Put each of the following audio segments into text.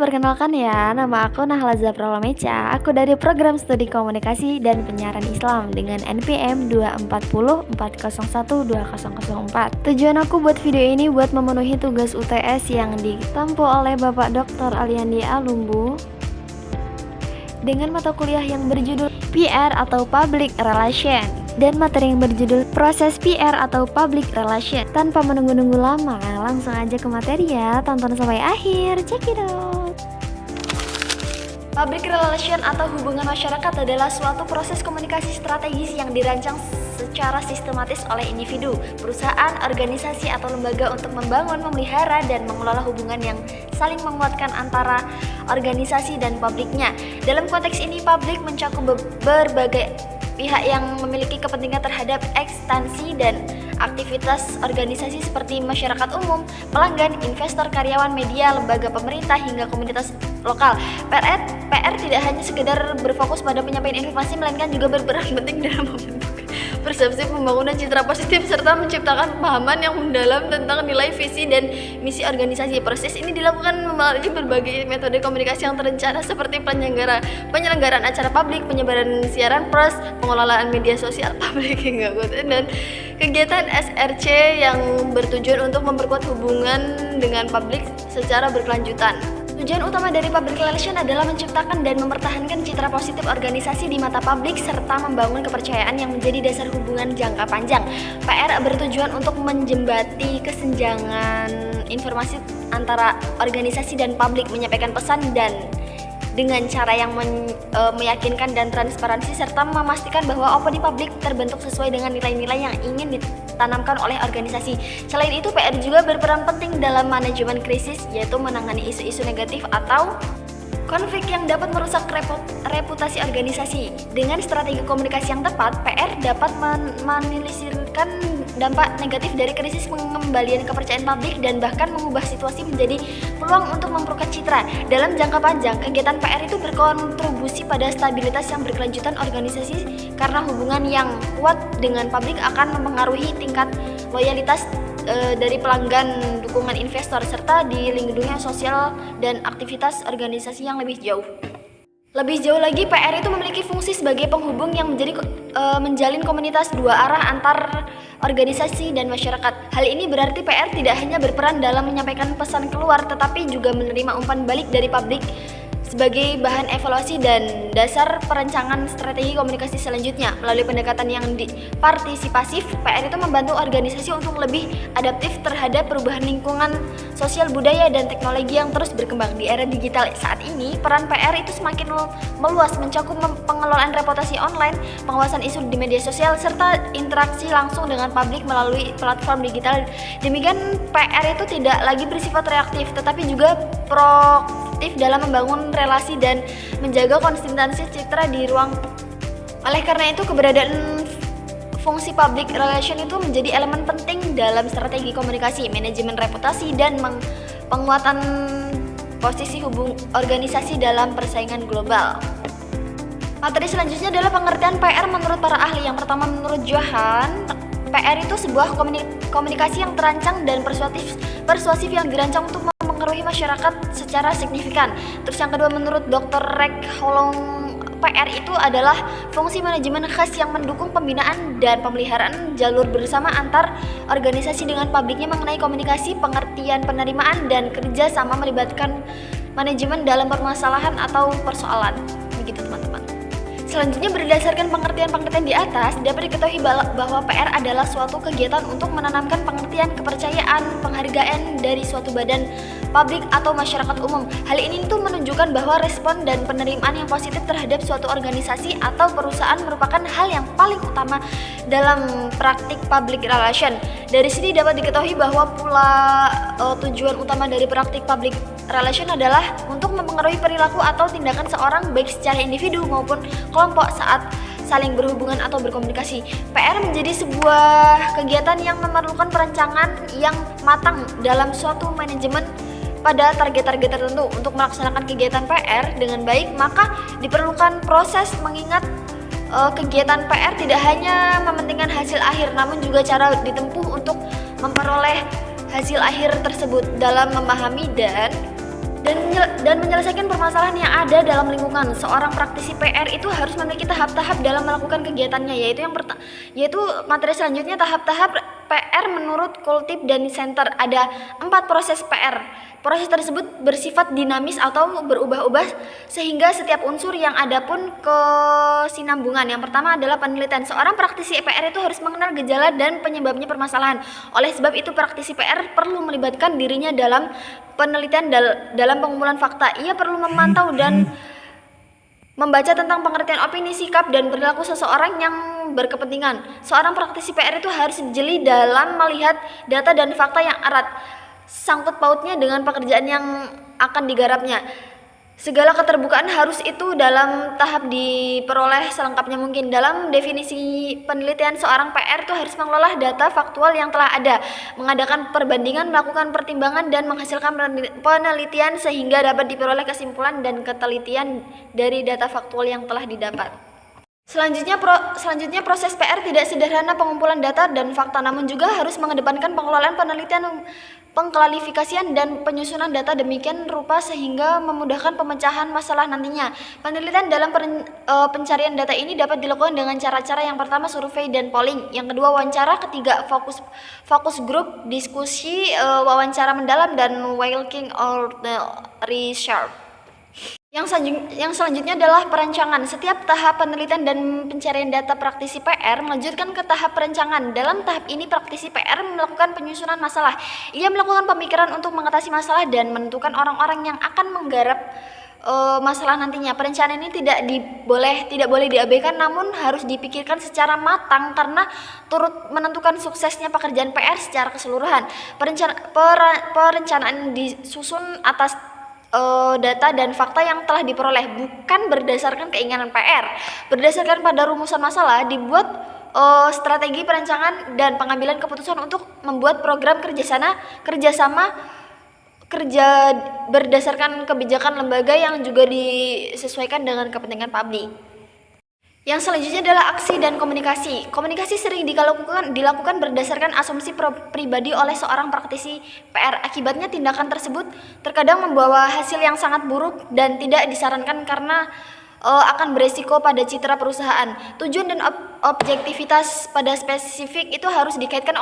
perkenalkan ya, nama aku Nahla Zafra Lameca. Aku dari Program Studi Komunikasi dan Penyiaran Islam dengan NPM 24040120004. Tujuan aku buat video ini buat memenuhi tugas UTS yang ditempuh oleh Bapak Dr. Aliandi Alumbu dengan mata kuliah yang berjudul PR atau Public Relation dan materi yang berjudul Proses PR atau Public Relation. Tanpa menunggu-nunggu lama, langsung aja ke materi ya, tonton sampai akhir, check it out. Public Relation atau hubungan masyarakat adalah suatu proses komunikasi strategis yang dirancang secara sistematis oleh individu, perusahaan, organisasi, atau lembaga untuk membangun, memelihara, dan mengelola hubungan yang saling menguatkan antara organisasi dan publiknya. Dalam konteks ini, publik mencakup berbagai pihak yang memiliki kepentingan terhadap ekstensi dan aktivitas organisasi seperti masyarakat umum, pelanggan, investor, karyawan, media, lembaga pemerintah, hingga komunitas lokal. PR tidak hanya sekedar berfokus pada penyampaian informasi, melainkan juga berperan penting dalam membentuk persepsi, pembangunan citra positif, serta menciptakan pemahaman yang mendalam tentang nilai, visi, dan misi organisasi. Proses ini dilakukan melalui berbagai metode komunikasi yang terencana seperti penyelenggaraan acara publik, penyebaran siaran pers, pengelolaan media sosial publik, hingga dan kegiatan SRC yang bertujuan untuk memperkuat hubungan dengan publik secara berkelanjutan. Tujuan utama dari public relation adalah menciptakan dan mempertahankan citra positif organisasi di mata publik serta membangun kepercayaan yang menjadi dasar hubungan jangka panjang. PR bertujuan untuk menjembati kesenjangan informasi antara organisasi dan publik, menyampaikan pesan dan dengan cara yang meyakinkan dan transparansi, serta memastikan bahwa opini publik terbentuk sesuai dengan nilai-nilai yang ingin ditanamkan oleh organisasi. Selain itu, PR juga berperan penting dalam manajemen krisis, yaitu menangani isu-isu negatif atau konflik yang dapat merusak reputasi organisasi. Dengan strategi komunikasi yang tepat, PR dapat menelisirkan dampak negatif dari krisis, pengembalian kepercayaan publik, dan bahkan mengubah situasi menjadi peluang untuk memperkuat citra. Dalam jangka panjang, kegiatan PR itu berkontribusi pada stabilitas yang berkelanjutan organisasi karena hubungan yang kuat dengan publik akan mempengaruhi tingkat loyalitas dari pelanggan, dukungan investor, serta dilindunginya sosial dan aktivitas organisasi yang lebih jauh. Lebih jauh lagi, PR itu memiliki fungsi sebagai penghubung yang menjalin komunitas dua arah antar organisasi dan masyarakat. Hal ini berarti PR tidak hanya berperan dalam menyampaikan pesan keluar, tetapi juga menerima umpan balik dari publik sebagai bahan evaluasi dan dasar perencanaan strategi komunikasi selanjutnya. Melalui pendekatan yang partisipasif, PR itu membantu organisasi untuk lebih adaptif terhadap perubahan lingkungan sosial, budaya, dan teknologi yang terus berkembang. Di era digital saat ini, peran PR itu semakin meluas, mencakup pengelolaan reputasi online, pengawasan isu di media sosial, serta interaksi langsung dengan publik melalui platform digital. Demikian, PR itu tidak lagi bersifat reaktif, tetapi juga proaktif dalam membangun relasi dan menjaga konsistensi citra di ruang. Oleh karena itu, keberadaan fungsi public relation itu menjadi elemen penting dalam strategi komunikasi, manajemen reputasi, dan penguatan posisi organisasi dalam persaingan global. Materi selanjutnya adalah pengertian PR menurut para ahli. Yang pertama, menurut Johan, PR itu sebuah komunikasi yang terancang dan persuasif yang dirancang untuk mempengaruhi masyarakat secara signifikan. Terus yang kedua, menurut Dr. Rek Holong, PR itu adalah fungsi manajemen khas yang mendukung pembinaan dan pemeliharaan jalur bersama antar organisasi dengan publiknya mengenai komunikasi, pengertian, penerimaan, dan kerja sama melibatkan manajemen dalam permasalahan atau persoalan. Begitu teman-teman. Selanjutnya, berdasarkan pengertian-pengertian di atas, dapat diketahui bahwa PR adalah suatu kegiatan untuk menanamkan pengertian, kepercayaan, penghargaan dari suatu badan publik atau masyarakat umum. Hal ini itu menunjukkan bahwa respon dan penerimaan yang positif terhadap suatu organisasi atau perusahaan merupakan hal yang paling utama dalam praktik public relation. Dari sini dapat diketahui bahwa tujuan utama dari praktik public relation adalah untuk mempengaruhi perilaku atau tindakan seorang baik secara individu maupun kelompok saat saling berhubungan atau berkomunikasi. PR menjadi sebuah kegiatan yang memerlukan perencanaan yang matang dalam suatu manajemen pada target-target tertentu. Untuk melaksanakan kegiatan PR dengan baik, maka diperlukan proses, mengingat kegiatan PR tidak hanya mementingkan hasil akhir, namun juga cara ditempuh untuk memperoleh hasil akhir tersebut. Dalam memahami dan dan menyelesaikan permasalahan yang ada dalam lingkungan. Seorang praktisi PR itu harus memiliki tahap-tahap dalam melakukan kegiatannya, yaitu materi selanjutnya tahap-tahap PR menurut Kultip dan Center. Ada 4 proses PR. Proses tersebut bersifat dinamis atau berubah-ubah sehingga setiap unsur yang ada pun kesinambungan. Yang pertama adalah penelitian. Seorang praktisi PR itu harus mengenal gejala dan penyebabnya permasalahan. Oleh sebab itu praktisi PR perlu melibatkan dirinya dalam penelitian dalam pengumpulan fakta. Ia perlu memantau dan membaca tentang pengertian opini, sikap, dan perilaku seseorang yang berkepentingan. Seorang praktisi PR itu harus jeli dalam melihat data dan fakta yang erat sangkut pautnya dengan pekerjaan yang akan digarapnya. Segala keterbukaan harus itu dalam tahap diperoleh selengkapnya mungkin. Dalam definisi penelitian, seorang PR itu harus mengelola data faktual yang telah ada, mengadakan perbandingan, melakukan pertimbangan, dan menghasilkan penelitian sehingga dapat diperoleh kesimpulan dan ketelitian dari data faktual yang telah didapat. Selanjutnya proses PR tidak sederhana pengumpulan data dan fakta, namun juga harus mengedepankan pengelolaan penelitian, pengklarifikasian, dan penyusunan data demikian rupa sehingga memudahkan pemecahan masalah nantinya. Penelitian dalam pencarian data ini dapat dilakukan dengan cara-cara yang pertama survei dan polling, yang kedua wawancara, ketiga fokus grup, diskusi, wawancara mendalam, dan walking or research. Yang selanjutnya adalah perancangan. Setiap tahap penelitian dan pencarian data praktisi PR melanjutkan ke tahap perancangan. Dalam tahap ini praktisi PR melakukan penyusunan masalah. Ia melakukan pemikiran untuk mengatasi masalah dan menentukan orang-orang yang akan menggarap masalah nantinya. Perencanaan ini tidak boleh diabaikan, namun harus dipikirkan secara matang karena turut menentukan suksesnya pekerjaan PR secara keseluruhan. Perencanaan disusun atas data dan fakta yang telah diperoleh, bukan berdasarkan keinginan PR. Berdasarkan pada rumusan masalah, dibuat strategi perancangan dan pengambilan keputusan untuk membuat program kerja berdasarkan kebijakan lembaga yang juga disesuaikan dengan kepentingan publik. Yang selanjutnya adalah aksi dan komunikasi. Komunikasi sering dilakukan berdasarkan asumsi pribadi oleh seorang praktisi PR. Akibatnya tindakan tersebut terkadang membawa hasil yang sangat buruk dan tidak disarankan karena akan beresiko pada citra perusahaan. Tujuan dan objektivitas pada spesifik itu harus dikaitkan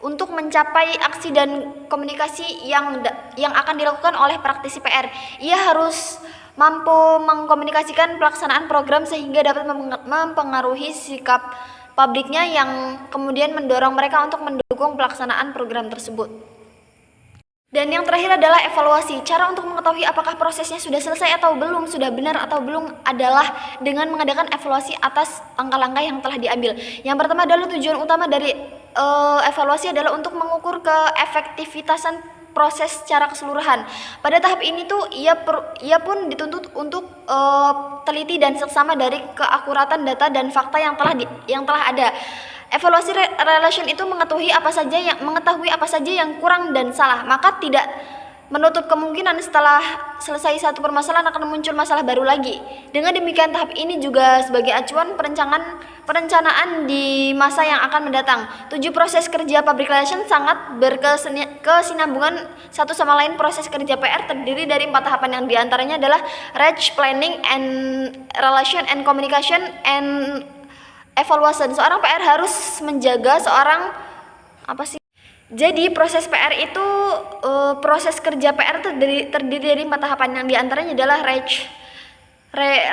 untuk mencapai aksi dan komunikasi yang akan dilakukan oleh praktisi PR. Ia harus mampu mengkomunikasikan pelaksanaan program sehingga dapat mempengaruhi sikap publiknya yang kemudian mendorong mereka untuk mendukung pelaksanaan program tersebut. Dan yang terakhir adalah evaluasi. Cara untuk mengetahui apakah prosesnya sudah selesai atau belum, sudah benar atau belum adalah dengan mengadakan evaluasi atas langkah-langkah yang telah diambil. Yang pertama adalah tujuan utama dari evaluasi adalah untuk mengukur keefektivitasan proses secara keseluruhan. Pada tahap ini ia pun dituntut untuk teliti dan seksama dari keakuratan data dan fakta yang telah ada. Evaluasi relation itu mengetahui apa saja yang kurang dan salah, maka tidak menutup kemungkinan setelah selesai satu permasalahan akan muncul masalah baru lagi. Dengan demikian tahap ini juga sebagai acuan perencanaan di masa yang akan mendatang. 7 proses kerja public relation sangat berkesinambungan satu sama lain. Proses kerja PR terdiri dari 4 tahapan yang diantaranya adalah research, planning, and relation, and communication, and evaluation. Seorang PR harus menjaga Jadi proses PR itu proses kerja PR terdiri dari 4 tahapan yang diantaranya adalah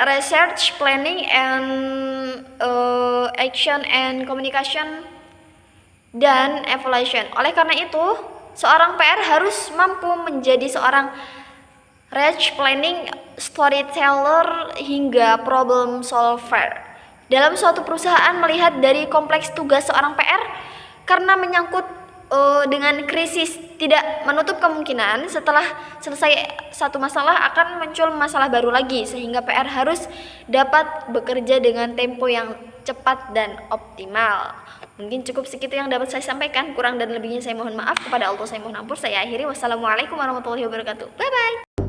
research, planning, and action, and communication, dan evaluation. Oleh karena itu, seorang PR harus mampu menjadi seorang research, planning, storyteller, hingga problem solver. Dalam suatu perusahaan melihat dari kompleks tugas seorang PR karena menyangkut dengan krisis, tidak menutup kemungkinan setelah selesai satu masalah akan muncul masalah baru lagi, sehingga PR harus dapat bekerja dengan tempo yang cepat dan optimal. Mungkin cukup segitu yang dapat saya sampaikan, kurang dan lebihnya saya mohon maaf. Kepada Allah saya mohon ampun. Saya akhiri, wassalamualaikum warahmatullahi wabarakatuh. Bye bye.